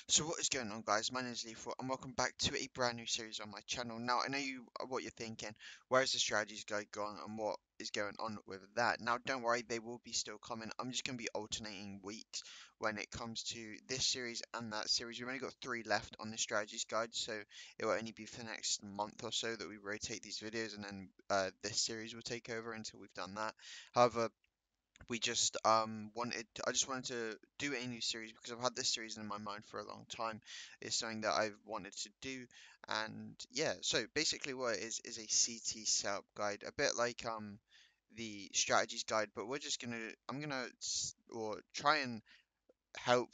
So what is going on, guys? My name is Lethal and welcome back to a brand new series on my channel. Now I know what you're thinking, where's the strategies guide gone and what is going on with that? Now don't worry, they will be still coming. I'm just going to be alternating weeks when it comes to this series and that series. We've only got 3 left on the strategies guide, so it will only be for the next month or so that we rotate these videos, and then this series will take over until we've done that. However, we just I just wanted to do a new series because I've had this series in my mind for a long time. It's something that I've wanted to do, and yeah, so basically what it is a CT setup guide, a bit like the strategies guide, but I'm gonna or try and help,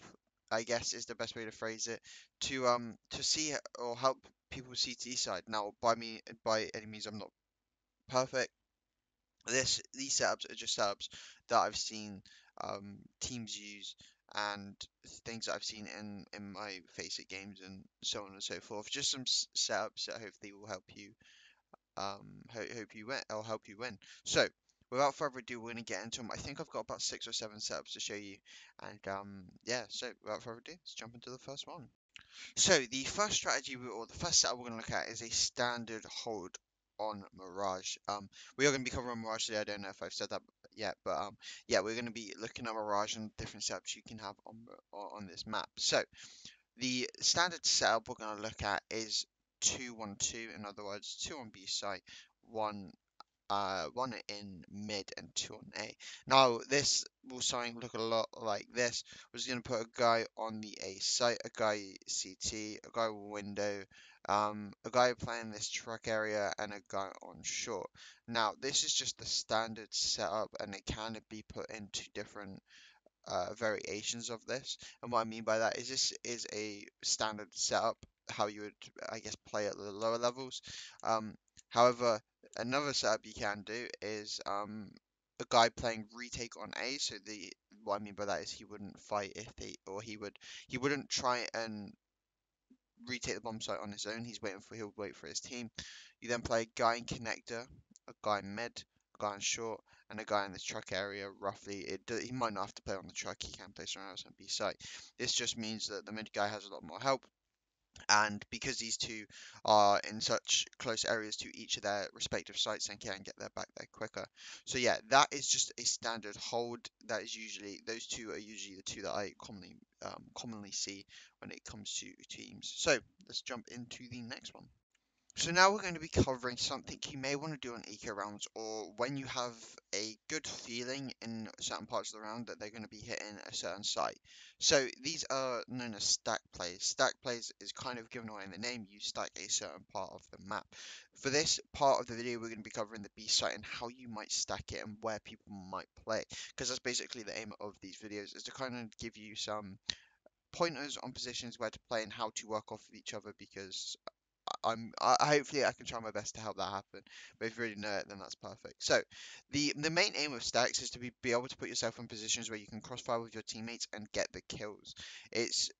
I guess is the best way to phrase it, to see or help people CT side. Now by any means I'm not perfect. These setups are just setups that I've seen teams use, and things that I've seen in my Faceit games and so on and so forth. Just some setups that hopefully will help you hope you win or help you win. So without further ado, we're gonna get into them. I think I've got about 6 or 7 setups to show you, and yeah. So without further ado, let's jump into the first one. So the first strategy or the first setup we're going to look at is a standard hold on Mirage. We are going to be covering Mirage today. I don't know if I've said that yet, but yeah, we're going to be looking at Mirage and different setups you can have on this map. So the standard setup we're going to look at is 2-1-2. In other words, 2 on B site, one in mid and 2 on A. Now this will something look a lot like this. We're just gonna put a guy on the A site, a guy CT, a guy window, a guy playing this truck area, and a guy on short. Now this is just the standard setup, and it can be put into different variations of this. And what I mean by that is this is a standard setup, how you would, I guess, play at the lower levels. However, another setup you can do is a guy playing retake on A. So the what I mean by that is he wouldn't fight if they, or he wouldn't try and retake the bomb site on his own. He'll wait for his team. You then play a guy in connector, a guy in mid, a guy in short, and a guy in the truck area. Roughly, he might not have to play on the truck. He can play somewhere else on B site. This just means that the mid guy has a lot more help. And because these two are in such close areas to each of their respective sites, they can get their back there quicker. So yeah, that is just a standard hold. That is usually those two are usually the two that I commonly see when it comes to teams. So let's jump into the next one. So now we're going to be covering something you may want to do on eco rounds, or when you have a good feeling in certain parts of the round that they're going to be hitting a certain site. So these are known as stack plays. Stack plays is kind of given away in the name. You stack a certain part of the map. For this part of the video, we're going to be covering the B site and how you might stack it and where people might play. Because that's basically the aim of these videos, is to kind of give you some pointers on positions where to play and how to work off of each other, because hopefully I can try my best to help that happen. But if you already know it, then that's perfect. So the main aim of stacks is to be able to put yourself in positions where you can crossfire with your teammates and get the kills. It's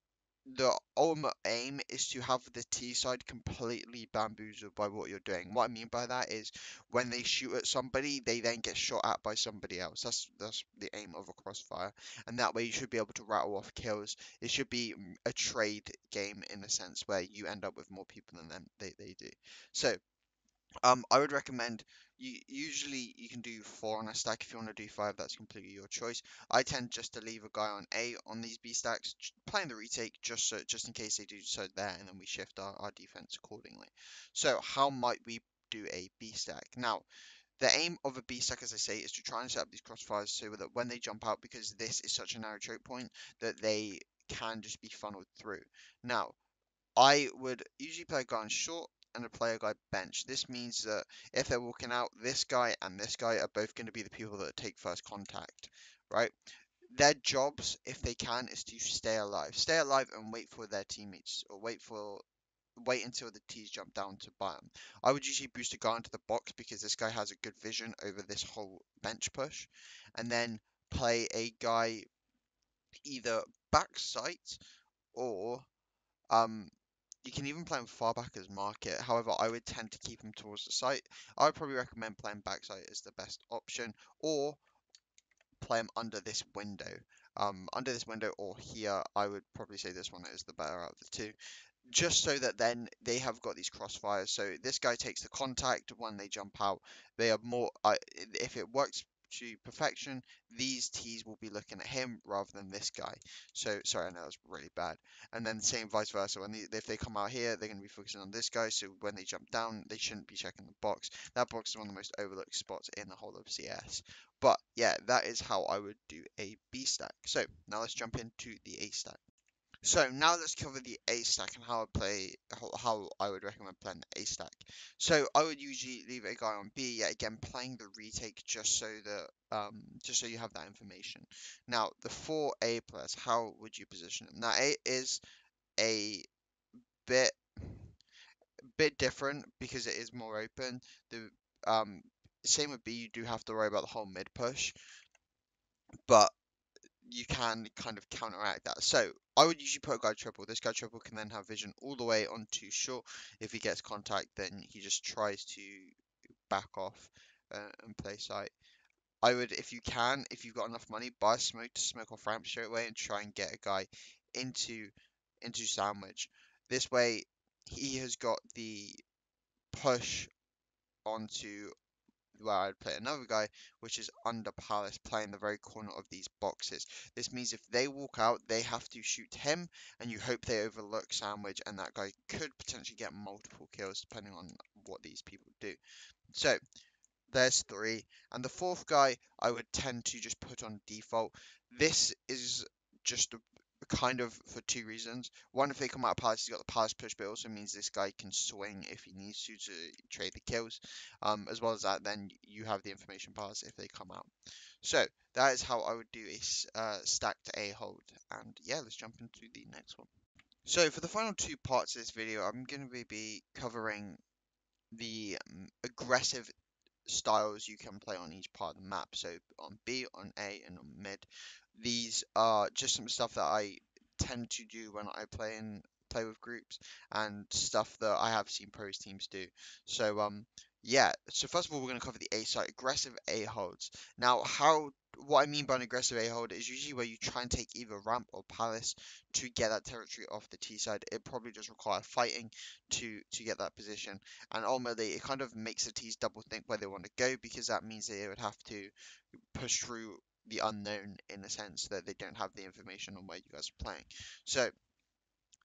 the ultimate aim is to have the T side completely bamboozled by what you're doing. What I mean by that is when they shoot at somebody, they then get shot at by somebody else. That's the aim of a crossfire, and that way you should be able to rattle off kills. It should be a trade game in a sense where you end up with more people than them they do. So I would recommend usually you can do 4 on a stack. If you want to do 5, that's completely your choice. I tend just to leave a guy on A on these B stacks, playing the retake just in case they do so there, and then we shift our defense accordingly. So how might we do a B stack? Now, the aim of a B stack, as I say, is to try and set up these crossfires so that when they jump out, because this is such a narrow choke point, that they can just be funneled through. Now, I would usually play a guy on short and a player guy bench. This means that if they're walking out, this guy and this guy are both going to be the people that take first contact, right? Their jobs, if they can, is to stay alive. Stay alive and wait for their teammates, or wait until the T's jump down to buy them. I would usually boost a guy into the box because this guy has a good vision over this whole bench push, and then play a guy either back sight or um you can even play him far back as market. However, I would tend to keep him towards the site. I would probably recommend playing backside as the best option, or play him under this window. under this window or here. I would probably say this one is the better out of the two, just so that then they have got these crossfires. So this guy takes the contact when they jump out. They are more, if it works to perfection, these T's will be looking at him rather than this guy. So sorry, I know that's really bad. And then same vice versa. If they come out here, they're going to be focusing on this guy. So when they jump down, they shouldn't be checking the box. That box is one of the most overlooked spots in the whole of CS. But yeah, that is how I would do a B stack. So now let's jump into the A stack. So now let's cover the A stack and how I would recommend playing the A stack. So I would usually leave a guy on B, yet again playing the retake just so you have that information. Now the 4A players, how would you position them? Now A is a bit different because it is more open. The same with B, you do have to worry about the whole mid push, but you can kind of counteract that. So I would usually put a guy triple. This guy triple can then have vision all the way onto short. If he gets contact, then he just tries to back off and play sight. I would, if you can, if you've got enough money, buy smoke to smoke off ramp straight away and try and get a guy into sandwich. This way, he has got the push onto where I'd play another guy, which is under Palace, playing the very corner of these boxes. This means if they walk out, they have to shoot him, and you hope they overlook Sandwich, and that guy could potentially get multiple kills depending on what these people do. So there's three, and the fourth guy I would tend to just put on default. This is just kind of for two reasons. One, if they come out of Palace, he's got the Palace push, but it also means this guy can swing if he needs to trade the kills. As well as that, then you have the information Palace if they come out. So that is how I would do a stacked A hold. And yeah, let's jump into the next one. So for the final two parts of this video, I'm going to be covering the aggressive styles you can play on each part of the map. So on B, on A, and on mid. These are just some stuff that I tend to do when I play with groups and stuff that I have seen pros teams do. So yeah. So first of all, we're going to cover the A side, aggressive A holds. Now, what I mean by an aggressive A hold is usually where you try and take either ramp or palace to get that territory off the T side. It probably does require fighting to get that position, and ultimately it kind of makes the T's double think where they want to go, because that means they would have to push through the unknown in the sense that they don't have the information on where you guys are playing. So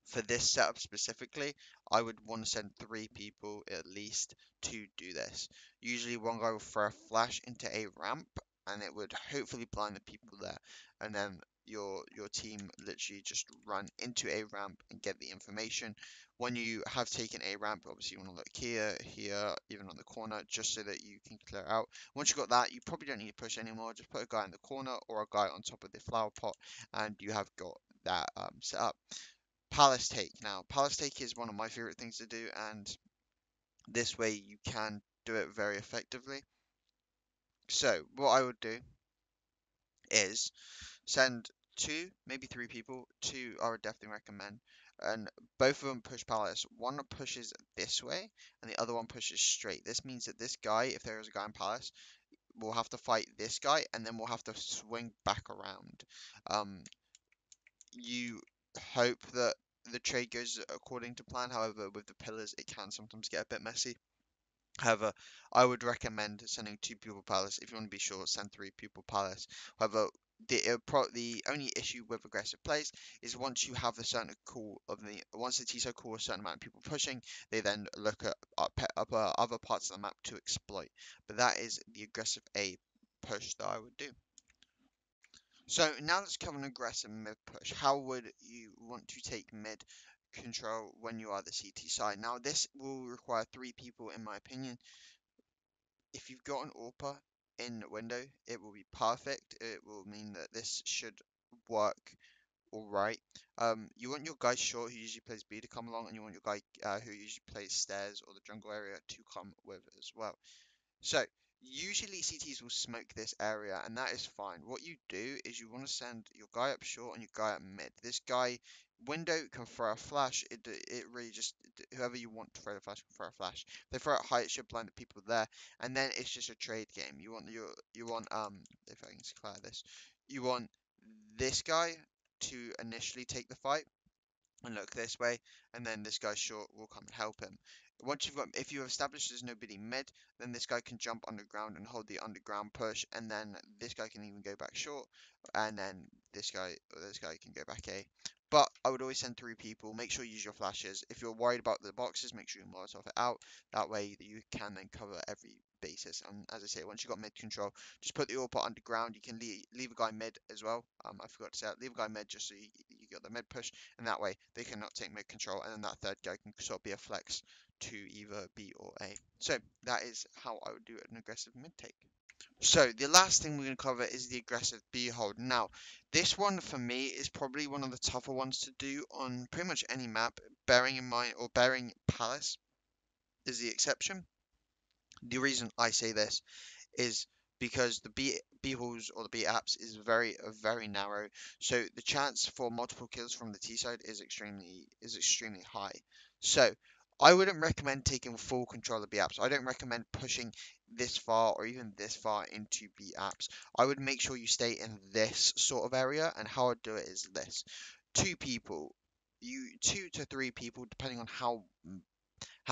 for this setup specifically, I would want to send three people at least to do this. Usually one guy will throw a flash into a ramp, and it would hopefully blind the people there, and then your team literally just run into a ramp and get the information. When you have taken a ramp, obviously you want to look here, here, even on the corner, just so that you can clear out. Once you got that, you probably don't need to push anymore. Just put a guy in the corner or a guy on top of the flower pot, and you have got that set up. Palace take. Now, Palace take is one of my favorite things to do, and this way you can do it very effectively. So, what I would do is send two, maybe three people. Two I would definitely recommend, and both of them push Palace. One pushes this way, and the other one pushes straight. This means that this guy, if there is a guy in Palace, will have to fight this guy, and then we'll have to swing back around. You hope that the trade goes according to plan. However, with the pillars, it can sometimes get a bit messy. However, I would recommend sending two people Palace. If you want to be sure, send three people Palace. However, the only issue with aggressive plays is once you have a certain call of once the TSO call a certain amount of people pushing, they then look at other parts of the map to exploit. But that is the aggressive A push that I would do. So now let's cover an aggressive mid push. How would you want to take mid control when you are the CT side? Now this will require three people in my opinion. If you've got an AWPer in window, it will be perfect. It will mean that this should work alright. You want your guy short who usually plays B to come along, and you want your guy who usually plays stairs or the jungle area to come with as well. So usually CTs will smoke this area, and that is fine. What you do is you want to send your guy up short and your guy up mid. This guy window can throw a flash. It really just, whoever you want to throw the flash can throw a flash. If they throw it high, it should blind the people there, and then it's just a trade game. You want if I can clarify this, you want this guy to initially take the fight and look this way, and then this guy short will come and help him. Once you've got, if you establish there's nobody mid, then this guy can jump underground and hold the underground push, and then this guy can even go back short, and then this guy can go back A. But I would always send 3 people. Make sure you use your flashes. If you're worried about the boxes, make sure you Molotov it out. That way you can then cover every basis. And as I say, once you've got mid control, just put the AWP underground. You can leave a guy mid as well. I forgot to say that. Leave a guy mid just so you got the mid push, and that way they cannot take mid control, and then that third guy can sort of be a flex to either B or A. So that is how I would do an aggressive mid take. So the last thing we're going to cover is the aggressive B hold. Now, this one for me is probably one of the tougher ones to do on pretty much any map, bearing in mind, or bearing Palace is the exception. The reason I say this is because the B halls or the B apps is very narrow, so the chance for multiple kills from the T side is extremely high. So I wouldn't recommend taking full control of B apps. I don't recommend pushing this far or even this far into B apps. I would make sure you stay in this sort of area, and how I'd do it is this: 2 people, 2 to 3 people, depending on how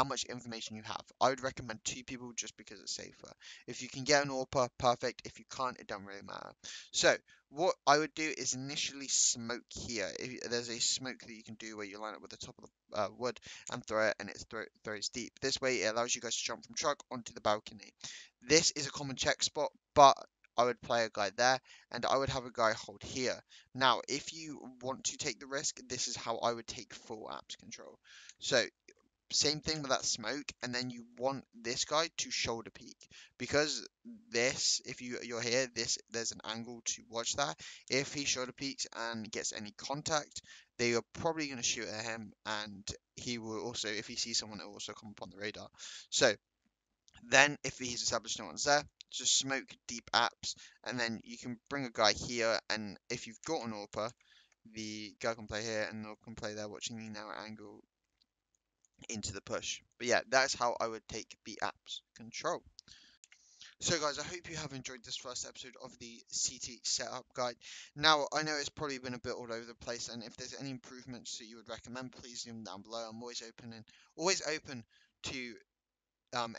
much information you have. I would recommend 2 people just because it's safer. If you can get an AWPer, perfect. If you can't, it doesn't really matter. So what I would do is initially smoke here. There's a smoke that you can do where you line up with the top of the wood and throw it, and it throws deep. This way it allows you guys to jump from truck onto the balcony. This is a common check spot, but I would play a guy there, and I would have a guy hold here. Now, if you want to take the risk, this is how I would take full apps control. So same thing with that smoke, and then you want this guy to shoulder peek, because this, if you're here, there's an angle to watch that. If he shoulder peeks and gets any contact, they are probably going to shoot at him, and he will also, if he sees someone, it will also come up on the radar. So then if he's established no one's there, just smoke deep apps, and then you can bring a guy here, and if you've got an AWPer, the guy can play here and they can play there watching the narrow angle into the push. But yeah, that's how I would take B apps control. So guys, I hope you have enjoyed this first episode of the CT setup guide. Now, I know it's probably been a bit all over the place, and if there's any improvements that you would recommend, please leave them down below. I'm always open to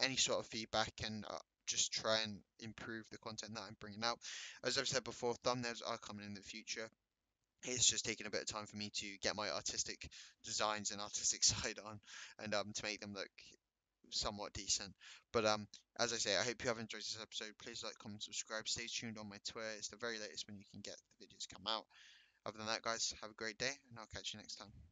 any sort of feedback, and just try and improve the content that I'm bringing out. As I've said before, thumbnails are coming in the future. It's just taking a bit of time for me to get my artistic designs and artistic side on, and to make them look somewhat decent. But as I say, I hope you have enjoyed this episode. Please like, comment, subscribe. Stay tuned on my Twitter. It's the very latest when you can get the videos come out. Other than that, guys, have a great day, and I'll catch you next time.